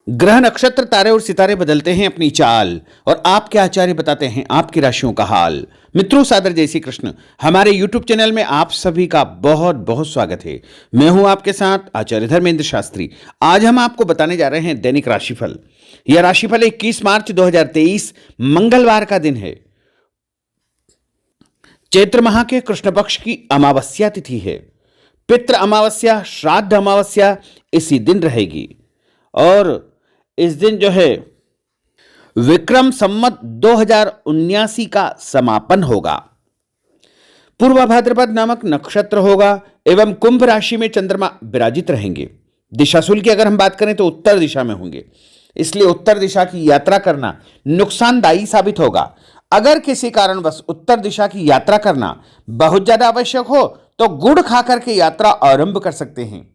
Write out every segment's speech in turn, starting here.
ग्रह नक्षत्र तारे और सितारे बदलते हैं अपनी चाल और आपके आचार्य बताते हैं आपकी राशियों का हाल। मित्रों, सादर जय श्री कृष्ण। हमारे YouTube चैनल में आप सभी का बहुत बहुत स्वागत है। मैं हूं आपके साथ आचार्य धर्मेंद्र शास्त्री। आज हम आपको बताने जा रहे हैं दैनिक राशिफल। यह राशिफल 21 मार्च 2023 मंगलवार का दिन है। चैत्र माह के कृष्ण पक्ष की अमावस्या तिथि है। पितृ अमावस्या, श्राद्ध अमावस्या इसी दिन रहेगी और इस दिन जो है विक्रम संवत 2079 का समापन होगा। पूर्व भाद्रपद नामक नक्षत्र होगा एवं कुंभ राशि में चंद्रमा विराजित रहेंगे। दिशाशूल की अगर हम बात करें तो उत्तर दिशा में होंगे, इसलिए उत्तर दिशा की यात्रा करना नुकसानदायी साबित होगा। अगर किसी कारणवश उत्तर दिशा की यात्रा करना बहुत ज्यादा आवश्यक हो तो गुड़ खाकर के यात्रा आरंभ कर सकते हैं।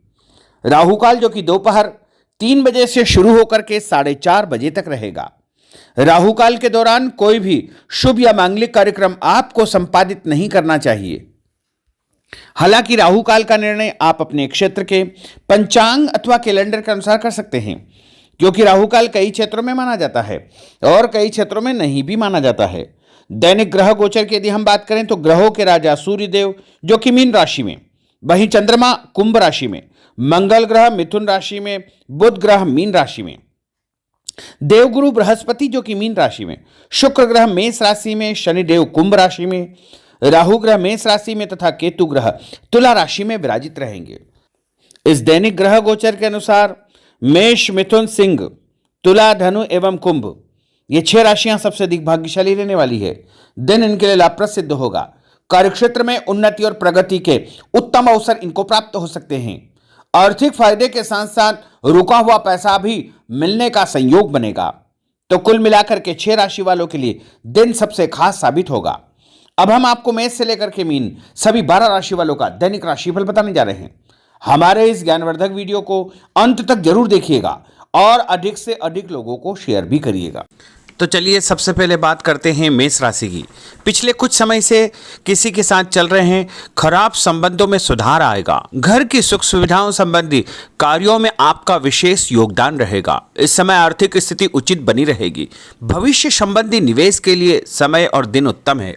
राहु काल जो कि दोपहर 3 बजे से शुरू होकर के 4:30 बजे तक रहेगा। राहु काल के दौरान कोई भी शुभ या मांगलिक कार्यक्रम आपको संपादित नहीं करना चाहिए। हालांकि राहु काल का निर्णय आप अपने क्षेत्र के पंचांग अथवा कैलेंडर के अनुसार कर सकते हैं, क्योंकि राहु काल कई क्षेत्रों में माना जाता है और कई क्षेत्रों में नहीं भी माना जाता है। दैनिक ग्रह गोचर की यदि हम बात करें तो ग्रहों के राजा सूर्य देव जो कि मीन राशि में, वहीं चंद्रमा कुंभ राशि में, मंगल ग्रह मिथुन राशि में, बुध ग्रह मीन राशि में, देवगुरु बृहस्पति जो कि मीन राशि में, शुक्र ग्रह मेष राशि में, शनि देव कुंभ राशि में, राहु ग्रह मेष राशि में तथा केतु ग्रह तुला राशि में विराजित रहेंगे। इस दैनिक ग्रह गोचर के अनुसार मेष, मिथुन, सिंह, तुला, धनु एवं कुंभ ये 6 राशियां सबसे अधिक भाग्यशाली रहने वाली है। दिन इनके लिए लाभप्रद सिद्ध होगा। कार्यक्षेत्र में उन्नति और प्रगति के उत्तम अवसर इनको प्राप्त हो सकते हैं। आर्थिक फायदे के साथ साथ रुका हुआ पैसा भी मिलने का संयोग बनेगा। तो कुल मिलाकर के 6 राशि वालों के लिए दिन सबसे खास साबित होगा। अब हम आपको मेष से लेकर के मीन सभी 12 राशि वालों का दैनिक राशिफल बताने जा रहे हैं। हमारे इस ज्ञानवर्धक वीडियो को अंत तक जरूर देखिएगा और अधिक से अधिक लोगों को शेयर भी करिएगा। तो चलिए सबसे पहले बात करते हैं मेष राशि की। पिछले कुछ समय से किसी के साथ चल रहे हैं खराब संबंधों में सुधार आएगा। घर की सुख सुविधाओं संबंधी कार्यों में आपका विशेष योगदान रहेगा। इस समय आर्थिक स्थिति उचित बनी रहेगी। भविष्य संबंधी निवेश के लिए समय और दिन उत्तम है।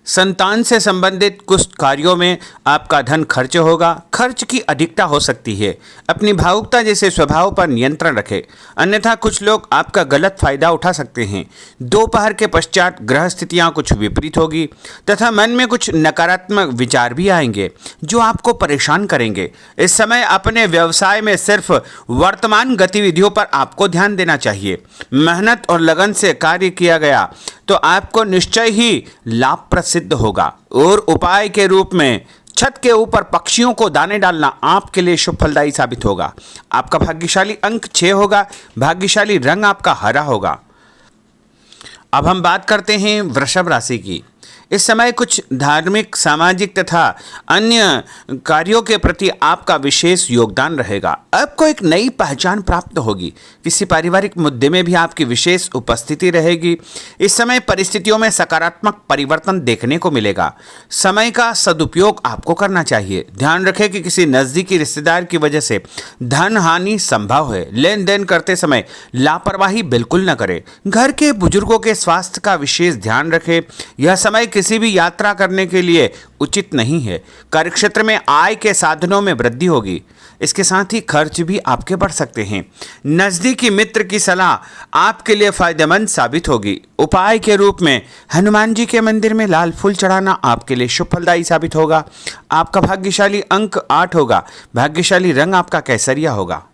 संतान से संबंधित कुछ कार्यों में आपका धन खर्च होगा। खर्च की अधिकता हो सकती है। अपनी भावुकता जैसे स्वभाव पर नियंत्रण रखें, अन्यथा कुछ लोग आपका गलत फायदा उठा सकते हैं। दोपहर के पश्चात ग्रह स्थितियां कुछ विपरीत होगी तथा मन में कुछ नकारात्मक विचार भी आएंगे जो आपको परेशान करेंगे। इस समय अपने व्यवसाय में सिर्फ वर्तमान गतिविधियों पर आपको ध्यान देना चाहिए। मेहनत और लगन से कार्य किया गया तो आपको निश्चय ही लाभप्रद सिद्ध होगा। और उपाय के रूप में छत के ऊपर पक्षियों को दाने डालना आपके लिए शुभ फलदायी साबित होगा। आपका भाग्यशाली अंक 6 होगा। भाग्यशाली रंग आपका हरा होगा। अब हम बात करते हैं वृषभ राशि की। इस समय कुछ धार्मिक, सामाजिक तथा अन्य कार्यों के प्रति आपका विशेष योगदान रहेगा। आपको एक नई पहचान प्राप्त होगी। किसी पारिवारिक मुद्दे में भी आपकी विशेष उपस्थिति रहेगी। इस समय परिस्थितियों में सकारात्मक परिवर्तन देखने को मिलेगा। समय का सदुपयोग आपको करना चाहिए। ध्यान रखें कि किसी नज़दीकी रिश्तेदार की वजह से धन हानि संभव है। लेन देन करते समय लापरवाही बिल्कुल न करें। घर के बुजुर्गों के स्वास्थ्य का विशेष ध्यान रखें। यह समय किसी भी यात्रा करने के लिए उचित नहीं है। कार्यक्षेत्र में आय के साधनों में वृद्धि होगी। इसके साथ ही खर्च भी आपके बढ़ सकते हैं। नजदीकी मित्र की सलाह आपके लिए फायदेमंद साबित होगी। उपाय के रूप में हनुमान जी के मंदिर में लाल फूल चढ़ाना आपके लिए शुभ फलदायी साबित होगा। आपका भाग्यशाली अंक 8 होगा। भाग्यशाली रंग आपका केसरिया होगा।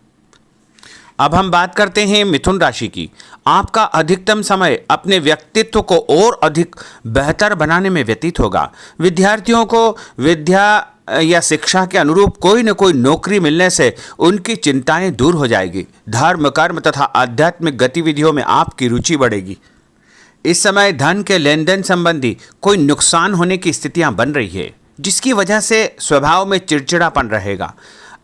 अब हम बात करते हैं मिथुन राशि की। आपका अधिकतम समय अपने व्यक्तित्व को और अधिक बेहतर बनाने में व्यतीत होगा। विद्यार्थियों को विद्या या शिक्षा के अनुरूप कोई न कोई नौकरी मिलने से उनकी चिंताएं दूर हो जाएगी। धर्म, कर्म तथा आध्यात्मिक गतिविधियों में आपकी रुचि बढ़ेगी। इस समय धन के लेन देन संबंधी कोई नुकसान होने की स्थितियां बन रही है, जिसकी वजह से स्वभाव में चिड़चिड़ापन रहेगा।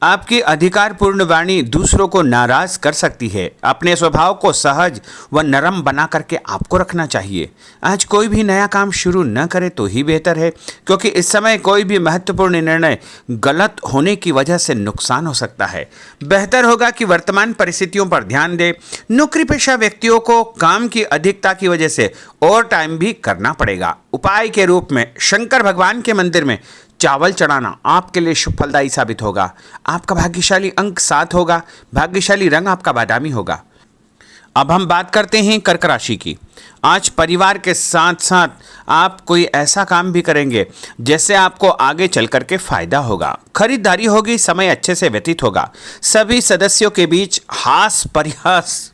आपकी अधिकारपूर्ण वाणी दूसरों को नाराज कर सकती है। अपने स्वभाव को सहज व नरम बना करके आपको रखना चाहिए। आज कोई भी नया काम शुरू न करे तो ही बेहतर है, क्योंकि इस समय कोई भी महत्वपूर्ण निर्णय गलत होने की वजह से नुकसान हो सकता है। बेहतर होगा कि वर्तमान परिस्थितियों पर ध्यान दें। नौकरी पेशा व्यक्तियों को काम की अधिकता की वजह से ओवर टाइम भी करना पड़ेगा। उपाय के रूप में शंकर भगवान के मंदिर में चावल चढ़ाना आपके लिए शुभ फलदायी साबित होगा। आपका भाग्यशाली अंक 7 होगा। भाग्यशाली रंग आपका बादामी होगा। अब हम बात करते हैं कर्क राशि की। आज परिवार के साथ साथ आप कोई ऐसा काम भी करेंगे जैसे आपको आगे चल करके फायदा होगा। खरीदारी होगी, समय अच्छे से व्यतीत होगा। सभी सदस्यों के बीच हास परिहास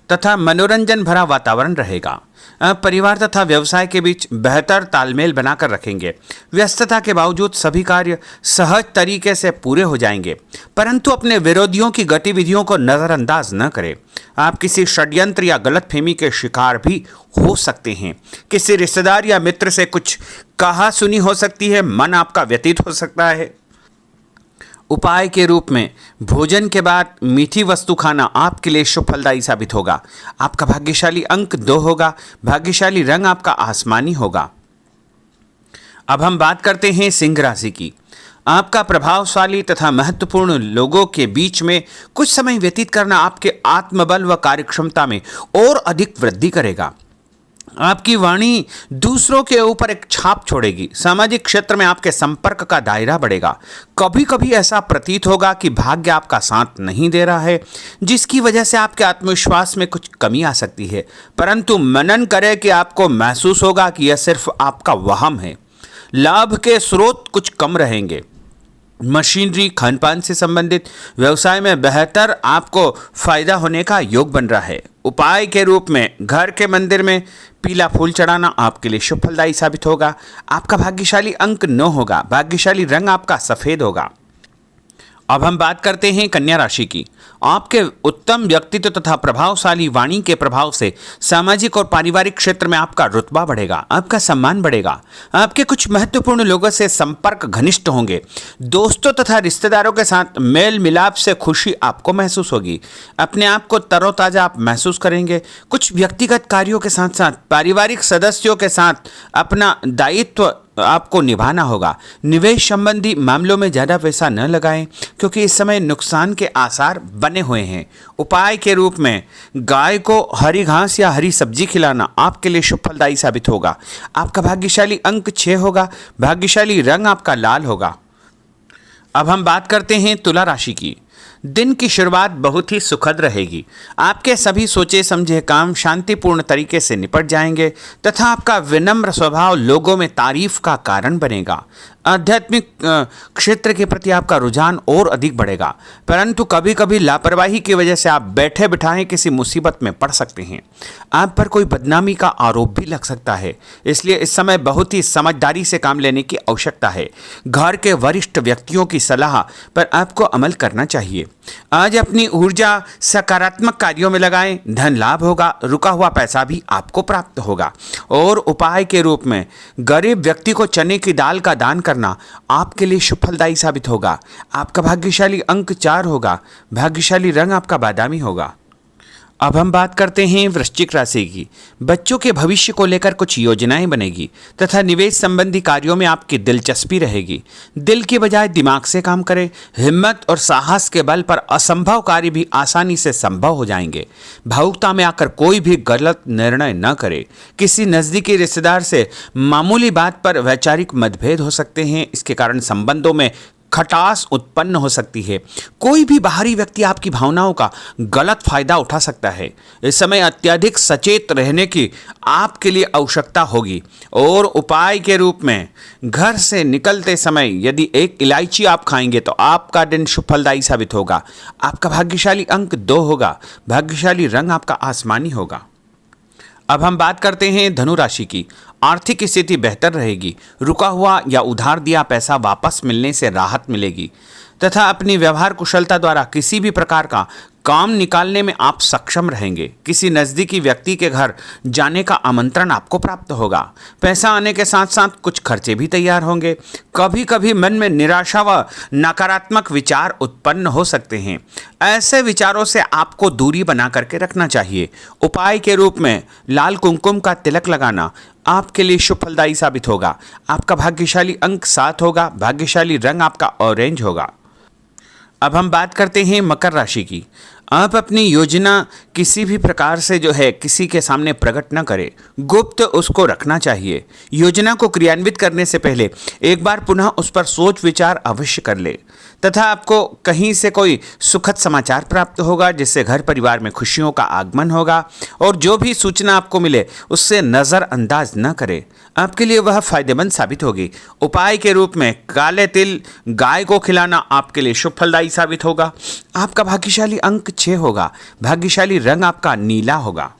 तथा मनोरंजन भरा वातावरण रहेगा। परिवार तथा व्यवसाय के बीच बेहतर तालमेल बनाकर रखेंगे। व्यस्तता के बावजूद सभी कार्य सहज तरीके से पूरे हो जाएंगे, परंतु अपने विरोधियों की गतिविधियों को नज़रअंदाज न करें। आप किसी षड्यंत्र या गलतफहमी के शिकार भी हो सकते हैं। किसी रिश्तेदार या मित्र से कुछ कहा सुनी हो सकती है। मन आपका व्यतीत हो सकता है। उपाय के रूप में भोजन के बाद मीठी वस्तु खाना आपके लिए शुभ फलदायी साबित होगा। आपका भाग्यशाली अंक 2 होगा। भाग्यशाली रंग आपका आसमानी होगा। अब हम बात करते हैं सिंह राशि की। आपका प्रभावशाली तथा महत्वपूर्ण लोगों के बीच में कुछ समय व्यतीत करना आपके आत्मबल व कार्यक्षमता में और अधिक वृद्धि करेगा। आपकी वाणी दूसरों के ऊपर एक छाप छोड़ेगी। सामाजिक क्षेत्र में आपके संपर्क का दायरा बढ़ेगा। कभी कभी ऐसा प्रतीत होगा कि भाग्य आपका साथ नहीं दे रहा है, जिसकी वजह से आपके आत्मविश्वास में कुछ कमी आ सकती है, परंतु मनन करें कि आपको महसूस होगा कि यह सिर्फ आपका वहम है। लाभ के स्रोत कुछ कम रहेंगे। मशीनरी, खान पान से संबंधित व्यवसाय में बेहतर आपको फायदा होने का योग बन रहा है। उपाय के रूप में घर के मंदिर में पीला फूल चढ़ाना आपके लिए शुभ फलदायी साबित होगा। आपका भाग्यशाली अंक 9 होगा। भाग्यशाली रंग आपका सफेद होगा। अब हम बात करते हैं कन्या राशि की। आपके उत्तम व्यक्तित्व तथा प्रभावशाली वाणी के प्रभाव से सामाजिक और पारिवारिक क्षेत्र में आपका रुतबा बढ़ेगा, आपका सम्मान बढ़ेगा। आपके कुछ महत्वपूर्ण लोगों से संपर्क घनिष्ठ होंगे। दोस्तों तथा रिश्तेदारों के साथ मेल मिलाप से खुशी आपको महसूस होगी। अपने आप को तरोताजा आप महसूस करेंगे। कुछ व्यक्तिगत कार्यों के साथ साथ पारिवारिक सदस्यों के साथ अपना दायित्व आपको निभाना होगा। निवेश संबंधी मामलों में ज़्यादा पैसा न लगाएं, क्योंकि इस समय नुकसान के आसार बने हुए हैं। उपाय के रूप में गाय को हरी घास या हरी सब्जी खिलाना आपके लिए शुभ फलदायी साबित होगा। आपका भाग्यशाली अंक 6 होगा। भाग्यशाली रंग आपका लाल होगा। अब हम बात करते हैं तुला राशि की। दिन की शुरुआत बहुत ही सुखद रहेगी। आपके सभी सोचे समझे काम शांतिपूर्ण तरीके से निपट जाएंगे तथा आपका विनम्र स्वभाव लोगों में तारीफ का कारण बनेगा। आध्यात्मिक क्षेत्र के प्रति आपका रुझान और अधिक बढ़ेगा, परंतु कभी कभी लापरवाही की वजह से आप बैठे बिठाए किसी मुसीबत में पड़ सकते हैं। आप पर कोई बदनामी का आरोप भी लग सकता है, इसलिए इस समय बहुत ही समझदारी से काम लेने की आवश्यकता है। घर के वरिष्ठ व्यक्तियों की सलाह पर आपको अमल करना चाहिए। आज अपनी ऊर्जा सकारात्मक कार्यों में लगाएं। धन लाभ होगा। रुका हुआ पैसा भी आपको प्राप्त होगा। और उपाय के रूप में गरीब व्यक्ति को चने की दाल का दान करना आपके लिए शुभ फलदायी साबित होगा। आपका भाग्यशाली अंक 4 होगा। भाग्यशाली रंग आपका बादामी होगा। अब हम बात करते हैं वृश्चिक राशि की। बच्चों के भविष्य को लेकर कुछ योजनाएं बनेगी तथा निवेश संबंधी कार्यों में आपकी दिलचस्पी रहेगी। दिल की बजाय दिमाग से काम करें। हिम्मत और साहस के बल पर असंभव कार्य भी आसानी से संभव हो जाएंगे। भावुकता में आकर कोई भी गलत निर्णय न करें। किसी नज़दीकी रिश्तेदार से मामूली बात पर वैचारिक मतभेद हो सकते हैं। इसके कारण संबंधों में खटास उत्पन्न हो सकती है। कोई भी बाहरी व्यक्ति आपकी भावनाओं का गलत फायदा उठा सकता है। इस समय अत्यधिक सचेत रहने की आपके लिए आवश्यकता होगी। और उपाय के रूप में घर से निकलते समय यदि एक इलायची आप खाएंगे तो आपका दिन शुभ फलदायी साबित होगा। आपका भाग्यशाली अंक 2 होगा। भाग्यशाली रंग आपका आसमानी होगा। अब हम बात करते हैं धनु राशि की। आर्थिक स्थिति बेहतर रहेगी। रुका हुआ या उधार दिया पैसा वापस मिलने से राहत मिलेगी तथा अपनी व्यवहार कुशलता द्वारा किसी भी प्रकार का काम निकालने में आप सक्षम रहेंगे। किसी नज़दीकी व्यक्ति के घर जाने का आमंत्रण आपको प्राप्त होगा। पैसा आने के साथ साथ कुछ खर्चे भी तैयार होंगे। कभी कभी मन में निराशा व नकारात्मक विचार उत्पन्न हो सकते हैं। ऐसे विचारों से आपको दूरी बना करके रखना चाहिए। उपाय के रूप में लाल कुमकुम का तिलक लगाना आपके लिए शुभ फलदायी साबित होगा। आपका भाग्यशाली अंक 7 होगा। भाग्यशाली रंग आपका ऑरेंज होगा। अब हम बात करते हैं मकर राशि की। आप अपनी योजना किसी भी प्रकार से किसी के सामने प्रकट न करें, गुप्त उसको रखना चाहिए। योजना को क्रियान्वित करने से पहले एक बार पुनः उस पर सोच विचार अवश्य कर ले तथा आपको कहीं से कोई सुखद समाचार प्राप्त होगा जिससे घर परिवार में खुशियों का आगमन होगा। और जो भी सूचना आपको मिले उससे नज़रअंदाज न करें, आपके लिए वह फायदेमंद साबित होगी। उपाय के रूप में काले तिल गाय को खिलाना आपके लिए शुभ फलदायी साबित होगा। आपका भाग्यशाली अंक 6 होगा। भाग्यशाली रंग आपका नीला होगा।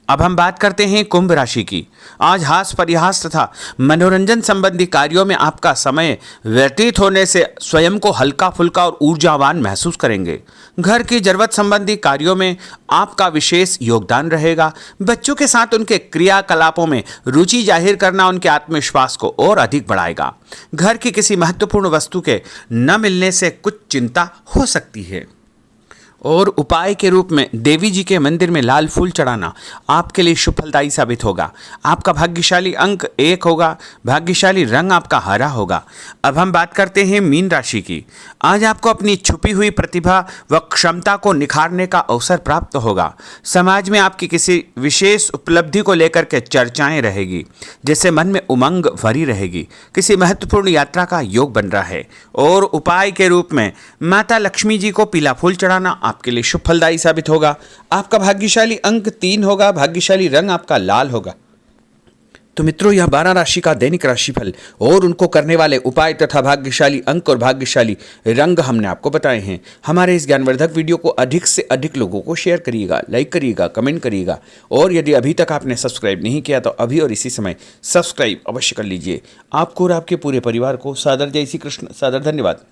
अब हम बात करते हैं कुंभ राशि की। आज हास परिहास तथा मनोरंजन संबंधी कार्यों में आपका समय व्यतीत होने से स्वयं को हल्का फुल्का और ऊर्जावान महसूस करेंगे। घर की जरूरत संबंधी कार्यों में आपका विशेष योगदान रहेगा। बच्चों के साथ उनके क्रियाकलापों में रुचि जाहिर करना उनके आत्मविश्वास को और अधिक बढ़ाएगा। घर की किसी महत्वपूर्ण वस्तु के न मिलने से कुछ चिंता हो सकती है। और उपाय के रूप में देवी जी के मंदिर में लाल फूल चढ़ाना आपके लिए शुभ फलदायी साबित होगा। आपका भाग्यशाली अंक 1 होगा। भाग्यशाली रंग आपका हरा होगा। अब हम बात करते हैं मीन राशि की। आज आपको अपनी छुपी हुई प्रतिभा व क्षमता को निखारने का अवसर प्राप्त होगा। समाज में आपकी किसी विशेष उपलब्धि को लेकर के चर्चाएं रहेगी, जिससे मन में उमंग भरी रहेगी। किसी महत्वपूर्ण यात्रा का योग बन रहा है। और उपाय के रूप में माता लक्ष्मी जी को पीला फूल चढ़ाना आपके लिए शुभ फलदायी साबित होगा। आपका भाग्यशाली अंक 3 होगा। भाग्यशाली रंग आपका लाल होगा। तो मित्रों, यह 12 राशि का दैनिक राशिफल और उनको करने वाले उपाय तथा भाग्यशाली अंक और भाग्यशाली रंग हमने आपको बताए हैं। हमारे इस ज्ञानवर्धक वीडियो को अधिक से अधिक लोगों को शेयर करिएगा, लाइक करिएगा, कमेंट करिएगा। और यदि अभी तक आपने सब्सक्राइब नहीं किया तो अभी और इसी समय सब्सक्राइब अवश्य कर लीजिए। आपको और आपके पूरे परिवार को सादर जय श्री कृष्ण, सादर धन्यवाद।